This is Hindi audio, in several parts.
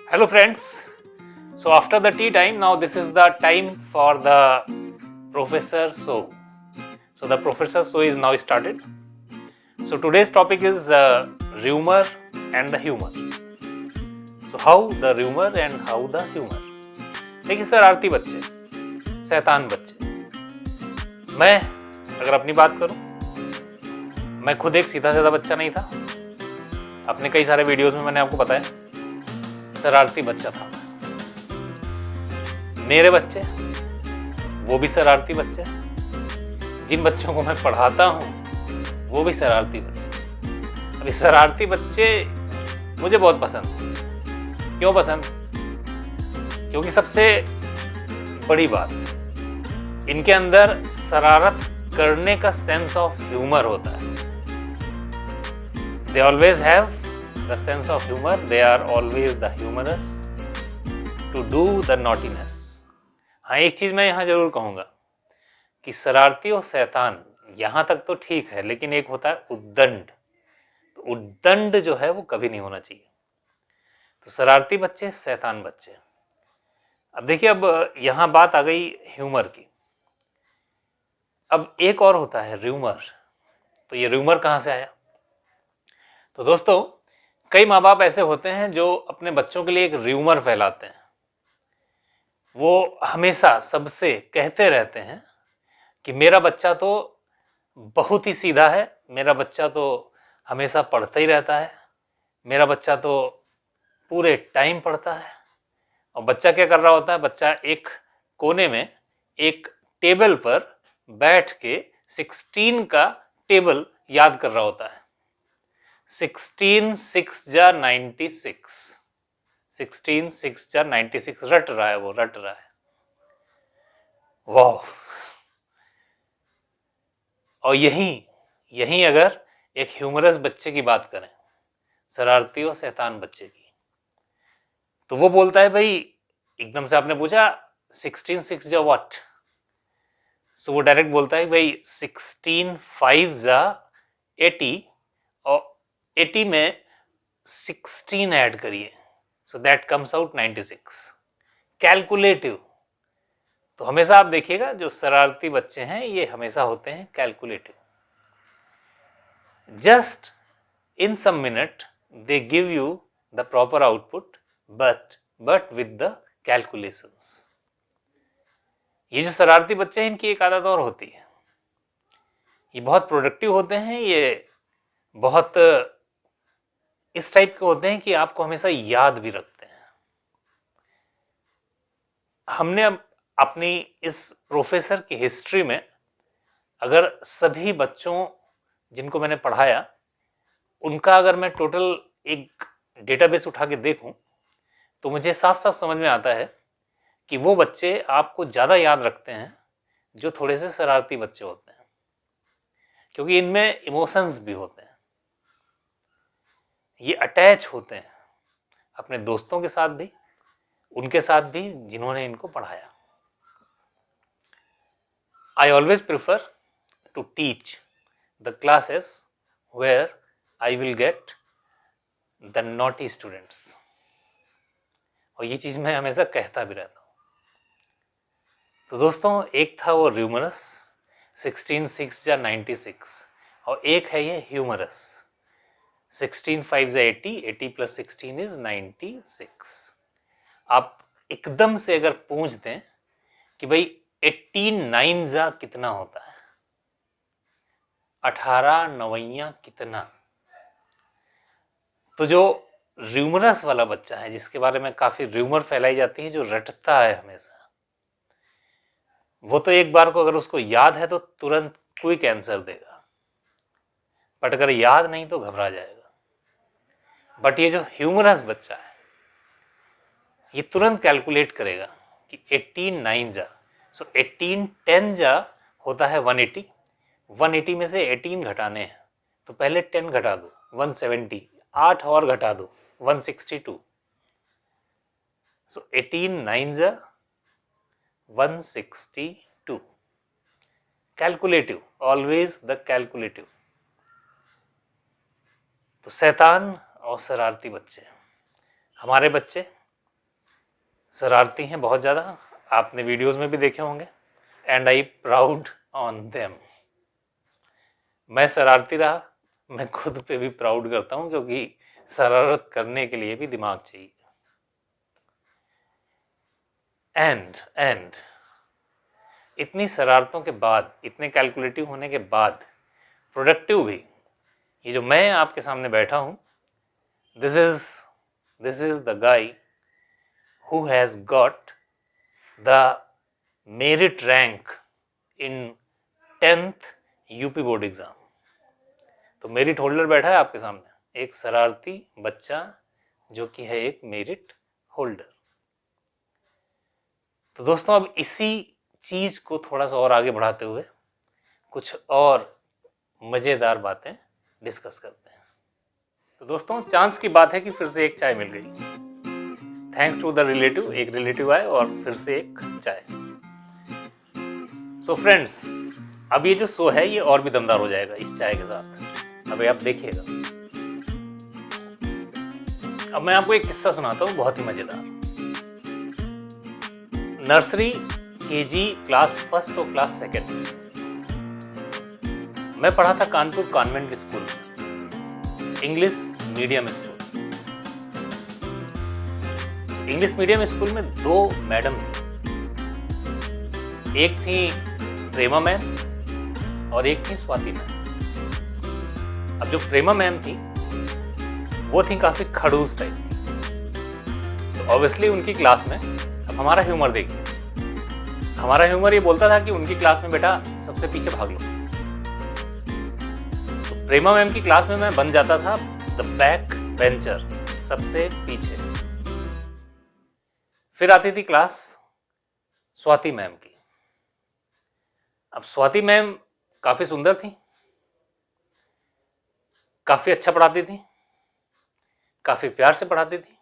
Hello friends. So after the tea time, now this is the time for the professor show. So the professor show is now started. So today's topic is rumor and the humor. So how the rumor and how the humor. देखिए शरारती बच्चे, शैतान बच्चे। मैं अगर अपनी बात करूं, मैं खुद एक सीधा साधा बच्चा नहीं था। अपने कई सारे वीडियोस में मैंने आपको बताया शरारती बच्चा था। मेरे बच्चे वो भी शरारती बच्चे, जिन बच्चों को मैं पढ़ाता हूँ वो भी शरारती बच्चे। अभी शरारती बच्चे मुझे बहुत पसंद हैं। क्यों पसंद? क्योंकि सबसे बड़ी बात, इनके अंदर शरारत करने का सेंस ऑफ ह्यूमर होता है। They always have the sense of humor. They are always the humorous to do the naughtiness. हाँ, एक चीज मैं यहाँ जरूर कहूँगा कि शरारती और शैतान यहाँ तक तो ठीक है, लेकिन एक होता है उद्दंड। तो उद्दंड जो है वो कभी नहीं होना चाहिए। तो शरारती बच्चे, शैतान बच्चे। अब देखिए, अब यहाँ बात आ गई ह्यूमर की। अब एक और होता है र्यूमर। तो ये र्यूमर कहाँ से आया? तो दोस्तों, कई माँ बाप ऐसे होते हैं जो अपने बच्चों के लिए एक र्यूमर फैलाते हैं। वो हमेशा सबसे कहते रहते हैं कि मेरा बच्चा तो बहुत ही सीधा है, मेरा बच्चा तो हमेशा पढ़ता ही रहता है, मेरा बच्चा तो पूरे टाइम पढ़ता है। और बच्चा क्या कर रहा होता है? बच्चा एक कोने में एक टेबल पर बैठ के 16 का टेबल याद कर रहा होता है। 16 6 जा 96, 16 6 जा 96 रट रहा है, वो रट रहा है। वाह! और यहीं अगर एक ह्यूमरस बच्चे की बात करें, शरारती और शैतान बच्चे की, तो वो बोलता है, भाई एकदम से आपने पूछा 16 6 जा व्हाट, सो वो डायरेक्ट बोलता है, भाई 16 5 जा 80 और 80 में 16 ऐड करिए, so that comes out 96। Calculative. तो हमेशा आप देखिएगा जो शरारती बच्चे हैं ये हमेशा होते हैं calculative. Just in some minute they give you the proper output, but with the calculations. ये जो शरारती बच्चे हैं इनकी एक आदत और होती है, ये बहुत प्रोडक्टिव होते हैं। ये बहुत इस टाइप के होते हैं कि आपको हमेशा याद भी रखते हैं। हमने अपनी इस प्रोफेसर की हिस्ट्री में अगर सभी बच्चों जिनको मैंने पढ़ाया उनका अगर मैं टोटल एक डेटाबेस उठा के देखूं तो मुझे साफ साफ समझ में आता है कि वो बच्चे आपको ज़्यादा याद रखते हैं जो थोड़े से शरारती बच्चे होते हैं, क्योंकि इनमें इमोशंस भी होते हैं। ये अटैच होते हैं अपने दोस्तों के साथ भी, उनके साथ भी जिन्होंने इनको पढ़ाया। I always prefer to teach the classes where I will get the naughty students। और ये चीज़ मैं हमेशा कहता भी रहता हूँ। तो दोस्तों, एक था वो र्यूमरस 16 6 जा 96 और एक है ये ह्यूमरस 16 5 जा 80, 80 प्लस 16 इज 96। आप एकदम से अगर पूछ दें कि भाई 18 9 जा कितना होता है, 18 9 कितना, तो जो र्यूमरस वाला बच्चा है जिसके बारे में काफी र्यूमर फैलाई जाती है, जो रटता है हमेशा, वो तो एक बार को अगर उसको याद है तो तुरंत क्विक आंसर देगा, बट अगर याद नहीं तो घबरा जाएगा। बट ये जो ह्यूमरस बच्चा है ये तुरंत कैलकुलेट करेगा कि 18 9 जा, सो 18 10 जा होता है 180, 180 में से 18 घटाने हैं तो पहले 10 घटा दो 170, 8 और घटा दो 162, सो 18 9 जा 162। Calculative, always the calculative. तो शैतान और शरारती बच्चे, हमारे बच्चे शरारती हैं बहुत ज़्यादा, आपने वीडियोस में भी देखे होंगे, and I proud on them. मैं शरारती रहा, मैं खुद पे भी प्राउड करता हूँ, क्योंकि शरारत करने के लिए भी दिमाग चाहिए। एंड इतनी शरारतों के बाद, इतने कैलकुलेटिव होने के बाद प्रोडक्टिव भी, ये जो मैं आपके सामने बैठा हूँ, this is the guy who has got the merit rank in 10th UP board exam. तो मेरिट होल्डर बैठा है आपके सामने, एक शरारती बच्चा जो कि है एक मेरिट होल्डर। तो दोस्तों, अब इसी चीज को थोड़ा सा और आगे बढ़ाते हुए कुछ और मजेदार बातें डिस्कस करते हैं। तो दोस्तों, चांस की बात है कि फिर से एक चाय मिल गई, थैंक्स टू द रिलेटिव। एक रिलेटिव आए और फिर से एक चाय। सो फ्रेंड्स, अब ये जो शो है ये और भी दमदार हो जाएगा इस चाय के साथ। अब आप देखिएगा। अब मैं आपको एक किस्सा सुनाता हूँ, बहुत ही मजेदार। नर्सरी, केजी, क्लास फर्स्ट और क्लास सेकेंड मैं पढ़ा था Kanpur convent school, English medium school. English medium school में 2 मैडम थी, एक थी प्रेमा मैम और एक थी स्वाति मैम। अब जो प्रेमा मैम थी वो थी काफी खड़ूस टाइप की। तो ऑब्वियसली उनकी क्लास में, अब हमारा ह्यूमर देखिए, हमारा ह्यूमर ये बोलता था कि उनकी क्लास में बेटा सबसे पीछे भाग लो। तो प्रेमा मैम की क्लास में मैं बन जाता था द बैक बेंचर, सबसे पीछे। फिर आती थी क्लास स्वाति मैम की। अब स्वाति मैम काफी सुंदर थी, काफी अच्छा पढ़ाती थी, काफी प्यार से पढ़ाती थी।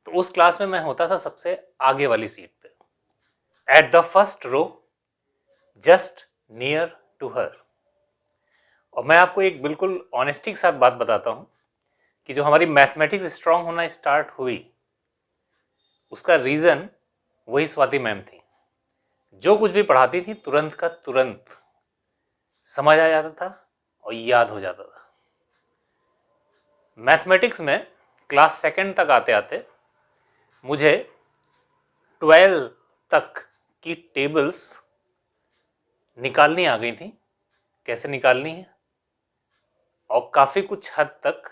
तो उस क्लास में मैं होता था सबसे आगे वाली सीट पे, at the first row, just near to her. और मैं आपको एक बिल्कुल ऑनेस्टी के साथ बात बताता हूं कि जो हमारी मैथमेटिक्स स्ट्रांग होना स्टार्ट हुई, उसका रीजन वही स्वाति मैम थी। जो कुछ भी पढ़ाती थी तुरंत का तुरंत समझ आ जाता था और याद हो जाता था। मैथमेटिक्स में क्लास सेकेंड तक आते आते मुझे 12 तक की टेबल्स निकालनी आ गई थी, कैसे निकालनी है, और काफ़ी कुछ हद तक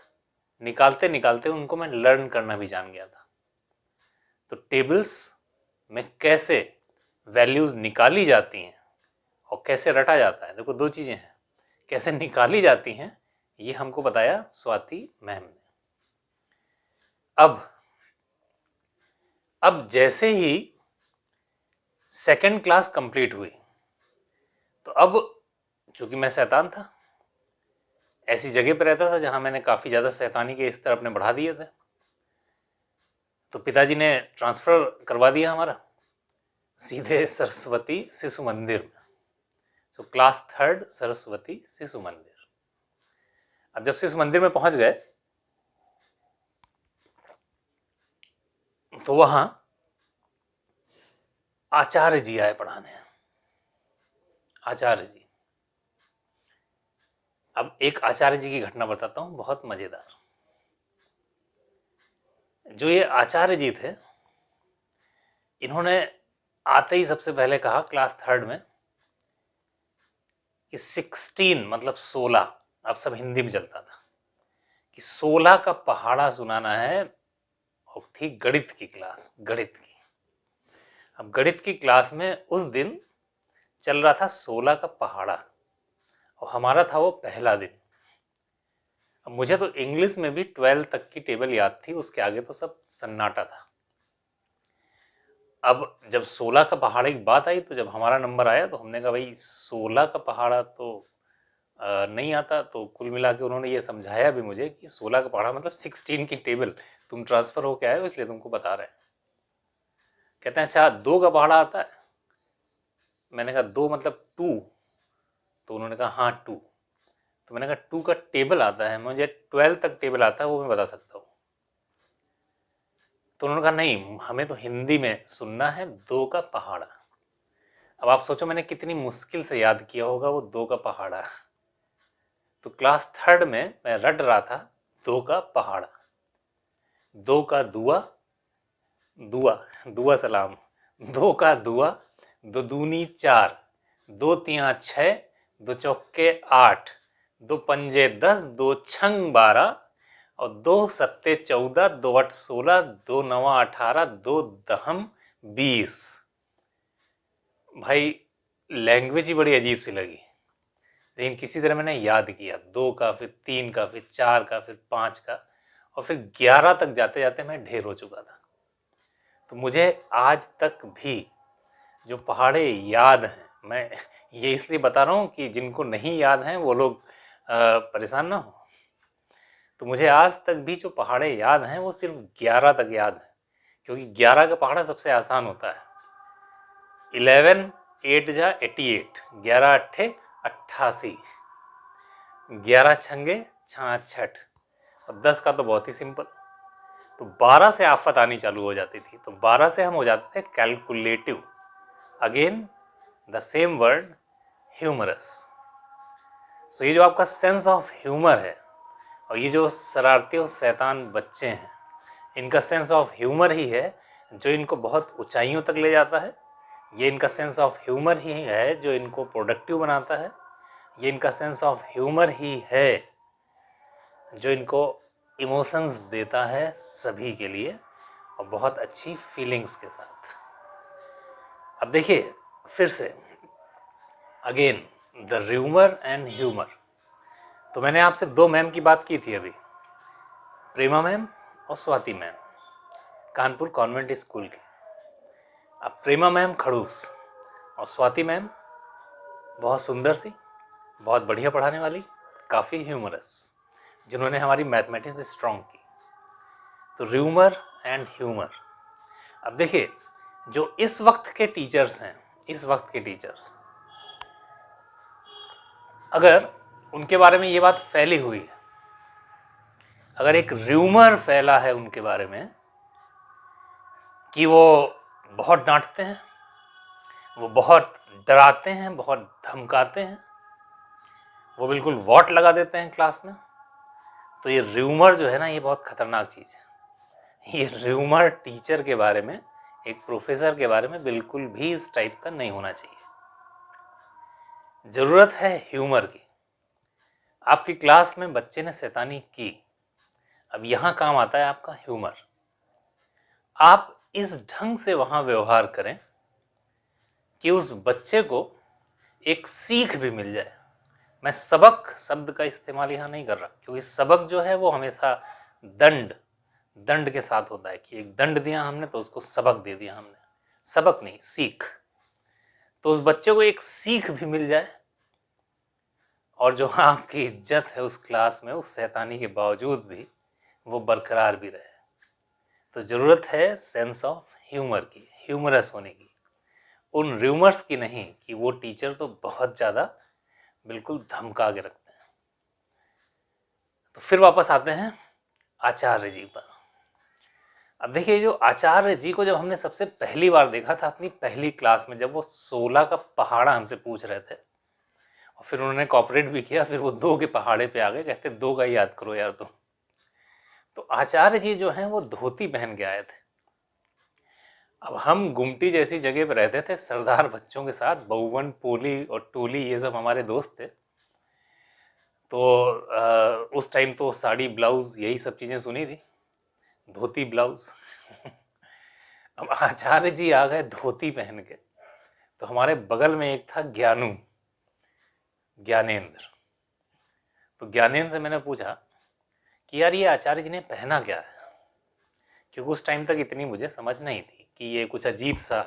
निकालते निकालते उनको मैं लर्न करना भी जान गया था। तो टेबल्स में कैसे वैल्यूज़ निकाली जाती हैं और कैसे रटा जाता है, देखो 2 चीज़ें हैं, कैसे निकाली जाती हैं ये हमको बताया स्वाति मैम ने। अब जैसे ही सेकेंड क्लास कंप्लीट हुई, तो अब चूंकि मैं शैतान था, ऐसी जगह पर रहता था जहां मैंने काफ़ी ज़्यादा शैतानी के स्तर अपने बढ़ा दिए थे। तो पिताजी ने ट्रांसफ़र करवा दिया हमारा सीधे सरस्वती शिशु मंदिर में। तो क्लास 3rd सरस्वती शिशु मंदिर। अब जब शिशु मंदिर में पहुंच गए तो वहां आचार्य जी आए पढ़ाने। आचार्य जी, अब एक आचार्य जी की घटना बताता हूं, बहुत मजेदार। जो ये आचार्य जी थे, इन्होंने आते ही सबसे पहले कहा क्लास 3rd में कि 16 मतलब 16, अब सब हिंदी में चलता था, कि 16 का पहाड़ा सुनाना है। और थी गणित की क्लास, गणित की। अब गणित की क्लास में उस दिन चल रहा था 16 का पहाड़ा, और हमारा था वो पहला दिन। अब मुझे तो इंग्लिश में भी 12 तक की टेबल याद थी, उसके आगे तो सब सन्नाटा था। अब जब 16 का पहाड़ा की बात आई, तो जब हमारा नंबर आया तो हमने कहा भाई 16 का पहाड़ा तो नहीं आता। तो कुल मिला के उन्होंने ये समझाया भी मुझे कि 16 का पहाड़ा मतलब 16 की टेबल, तुम ट्रांसफ़र होके आए हो इसलिए तुमको बता रहे हैं। कहते हैं अच्छा 2 का पहाड़ा आता है? मैंने कहा 2 मतलब 2? तो उन्होंने कहा हाँ 2। तो मैंने कहा 2 का टेबल आता है, मुझे 12 तक टेबल आता है, वो मैं बता सकता हूँ। तो उन्होंने कहा नहीं, हमें तो हिंदी में सुनना है दो का पहाड़ा। अब आप सोचो मैंने कितनी मुश्किल से याद किया होगा वो दो का पहाड़ा। तो क्लास 3rd में मैं रट रहा था दो का पहाड़ा, दो का दुआ, दुआ दुआ सलाम, दो का दुआ, दो दूनी 4, दो तिया 6, दो चौके 8, दो पंजे 10, दो छंग 12, और दो सत्ते 14, दो अठ 16, दो नवा 18, दो दहम 20। भाई लैंग्वेज ही बड़ी अजीब सी लगी, लेकिन किसी तरह मैंने याद किया, दो का, फिर 3 का, फिर 4 का, फिर 5 का, और फिर 11 तक जाते जाते मैं ढेर हो चुका था। तो मुझे आज तक भी जो पहाड़े याद हैं, मैं ये इसलिए बता रहा हूँ कि जिनको नहीं याद हैं वो लोग परेशान ना हो। तो मुझे आज तक भी जो पहाड़े याद हैं वो सिर्फ 11 तक याद हैं, क्योंकि 11 का पहाड़ा सबसे आसान होता है। 11 8 जा 88, 11 अट्ठे 88, 11 छंगे 66, और 10 का तो बहुत ही सिंपल। तो 12 से आफत आनी चालू हो जाती थी। तो 12 से हम हो जाते थे calculative. Again the same word, humorous. So ये जो आपका सेंस ऑफ ह्यूमर है, और ये जो शरारती और शैतान बच्चे हैं, इनका सेंस ऑफ ह्यूमर ही है जो इनको बहुत ऊंचाइयों तक ले जाता है। ये इनका सेंस ऑफ ह्यूमर ही है जो इनको प्रोडक्टिव बनाता है। ये इनका सेंस ऑफ ह्यूमर ही है जो इनको इमोशंस देता है सभी के लिए, और बहुत अच्छी फीलिंग्स के साथ। अब देखिए फिर से again the rumour and humour. तो मैंने आपसे 2 मैम की बात की थी अभी, प्रेमा मैम और Swati ma'am, Kanpur convent school के। अब प्रेमा मैम खड़ूस और स्वाति मैम बहुत सुंदर सी, बहुत बढ़िया पढ़ाने वाली, काफ़ी ह्यूमरस, जिन्होंने हमारी मैथमेटिक्स स्ट्रॉन्ग की। तो र्यूमर एंड ह्यूमर। अब देखिए जो इस वक्त के टीचर्स हैं, इस वक्त के टीचर्स, अगर उनके बारे में ये बात फैली हुई है, अगर एक र्यूमर फैला है उनके बारे में कि वो बहुत डांटते हैं, वो बहुत डराते हैं, बहुत धमकाते हैं, वो बिल्कुल वॉट लगा देते हैं क्लास में, तो ये र्यूमर जो है ना, ये बहुत खतरनाक चीज़ है। ये र्यूमर टीचर के बारे में, एक प्रोफेसर के बारे में बिल्कुल भी इस टाइप का नहीं होना चाहिए। ज़रूरत है ह्यूमर की। आपकी क्लास में बच्चे ने शैतानी की, अब यहाँ काम आता है आपका ह्यूमर। आप इस ढंग से वहाँ व्यवहार करें कि उस बच्चे को एक सीख भी मिल जाए। मैं सबक शब्द का इस्तेमाल यहाँ नहीं कर रहा, क्योंकि सबक जो है वो हमेशा दंड के साथ होता है कि एक दंड दिया हमने तो उसको सबक दे दिया हमने। सबक नहीं, सीख। तो उस बच्चे को एक सीख भी मिल जाए, और जो आपकी इज्जत है उस क्लास में, उस शैतानी के बावजूद भी वो बरकरार भी रहे। तो ज़रूरत है सेंस ऑफ ह्यूमर की, ह्यूमरस होने की, उन र्यूमर्स की नहीं कि वो टीचर तो बहुत ज़्यादा बिल्कुल धमका के रखते हैं। तो फिर वापस आते हैं आचार्य जी पर। अब देखिए जो आचार्य जी को जब हमने सबसे पहली बार देखा था अपनी पहली क्लास में, जब वो 16 का पहाड़ा हमसे पूछ रहे थे, और फिर उन्होंने कॉपरेट भी किया, फिर वो 2 के पहाड़े पे आ गए, कहते 2 का ही याद करो यार तुम। तो आचार्य जी जो हैं वो धोती पहन के आए थे। अब हम गुमटी जैसी जगह पर रहते थे सरदार बच्चों के साथ, बउवन, पोली और टोली, ये सब हमारे दोस्त थे। तो उस टाइम तो साड़ी, ब्लाउज, यही सब चीज़ें सुनी थी, धोती ब्लाउज। अब आचार्य जी आ गए धोती पहन के। तो हमारे बगल में एक था ज्ञानेंद्र। तो ज्ञानेंद्र से मैंने पूछा कि यार ये आचार्य जी ने पहना क्या है, क्योंकि उस टाइम तक इतनी मुझे समझ नहीं थी कि ये कुछ अजीब सा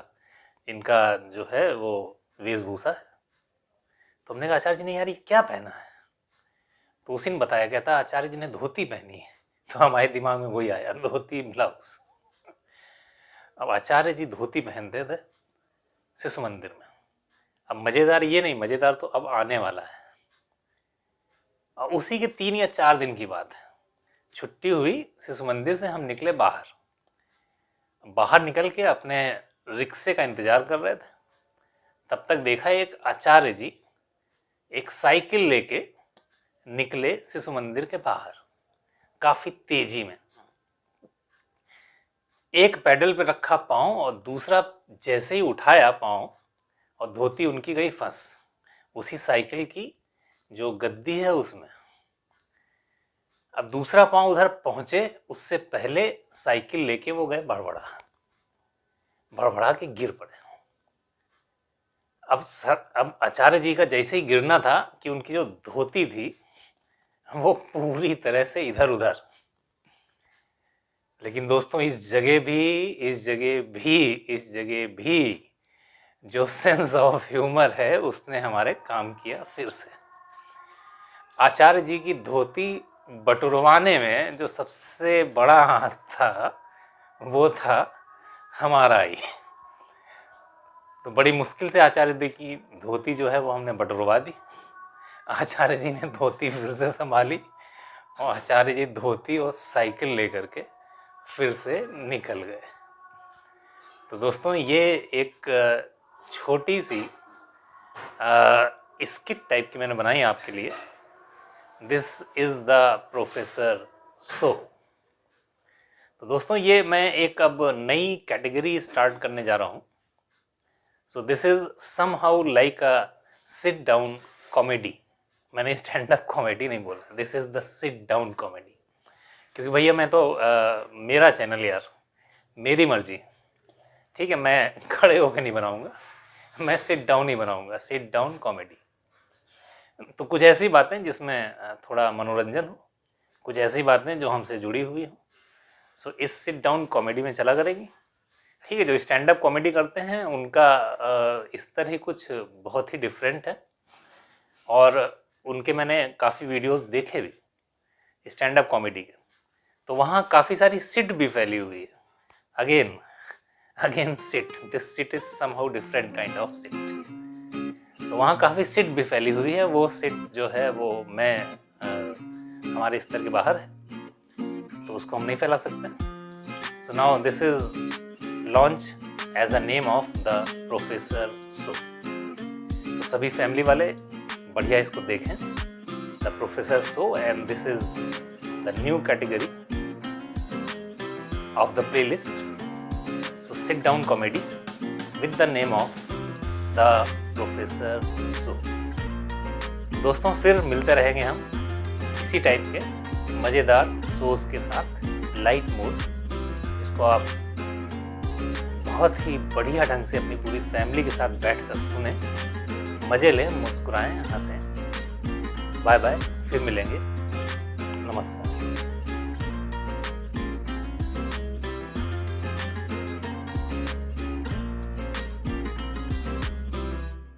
इनका जो है वो वेशभूषा है। तो हमने कहा आचार्य जी ने यार ये क्या पहना है, तो उसी ने बताया, कहता आचार्य जी ने धोती पहनी है। तो हमारे दिमाग में वही आया, धोती ब्लाउज। अब आचार्य जी धोती पहनते थे शिशु मंदिर में। अब मज़ेदार ये नहीं, मज़ेदार तो अब आने वाला है। और उसी के 3 या 4 दिन की बात है, छुट्टी हुई शिशु मंदिर से, हम निकले बाहर। बाहर निकल के अपने रिक्शे का इंतजार कर रहे थे। तब तक देखा एक आचार्य जी एक साइकिल लेके निकले शिशु मंदिर के बाहर काफी तेजी में। एक पैडल पे रखा पाँव और दूसरा जैसे ही उठाया पाँव और धोती उनकी गई फंस उसी साइकिल की जो गद्दी है उसमें। अब दूसरा पाँव उधर पहुंचे उससे पहले साइकिल लेके वो गए भड़बड़ा के गिर पड़े। अब आचार्य जी का जैसे ही गिरना था कि उनकी जो धोती थी वो पूरी तरह से इधर उधर। लेकिन दोस्तों इस जगह भी जो सेंस ऑफ ह्यूमर है उसने हमारे काम किया फिर से। आचार्य जी की धोती बटुरवाने में जो सबसे बड़ा हाथ था वो था हमारा ही। तो बड़ी मुश्किल से आचार्य जी की धोती जो है वो हमने बटुरवा दी। आचार्य जी ने धोती फिर से संभाली और आचार्य जी धोती और साइकिल लेकर के फिर से निकल गए। तो दोस्तों ये एक छोटी सी स्किट टाइप की मैंने बनाई आपके लिए। This is the professor so. तो दोस्तों ये मैं एक अब नई कैटेगरी स्टार्ट करने जा रहा हूँ। So this is somehow like a seat down comedy. मैंने स्टैंड अप कॉमेडी नहीं बोला, this is the seat down comedy. क्योंकि भैया मैं तो मेरा चैनल यार, मेरी मर्जी, ठीक है। मैं खड़े होकर नहीं बनाऊंगा, मैं सिट डाउन ही बनाऊंगा, सिट डाउन कॉमेडी। तो कुछ ऐसी बातें जिसमें थोड़ा मनोरंजन हो, कुछ ऐसी बातें जो हमसे जुड़ी हुई हो। सो इस सिट डाउन कॉमेडी में चला करेंगी, ठीक है। जो स्टैंड अप कॉमेडी करते हैं उनका इस तरह ही कुछ बहुत ही डिफरेंट है और उनके मैंने काफ़ी वीडियोस देखे भी स्टैंड अप कॉमेडी के। तो वहाँ काफ़ी सारी सिट भी फैली हुई है। Again sit, this sit is somehow different kind of sit. तो वहाँ काफ़ी सिट भी फैली हुई है। वो सिट जो है वो मैं हमारे स्तर के बाहर है तो उसको हम नहीं फैला सकते। So now this is launch as a name of the professor so. तो सभी फैमिली वाले बढ़िया इसको देखें, the professor so, and this is the new category of the playlist. So sit down comedy with the name of the professor so. दोस्तों फिर मिलते रहेंगे हम इसी टाइप के मज़ेदार शोज के साथ, लाइट मूड, जिसको आप बहुत ही बढ़िया ढंग से अपनी पूरी फैमिली के साथ बैठकर सुने, मज़े लें, मुस्कुराएं, हंसें। बाय बाय, फिर मिलेंगे। नमस्कार।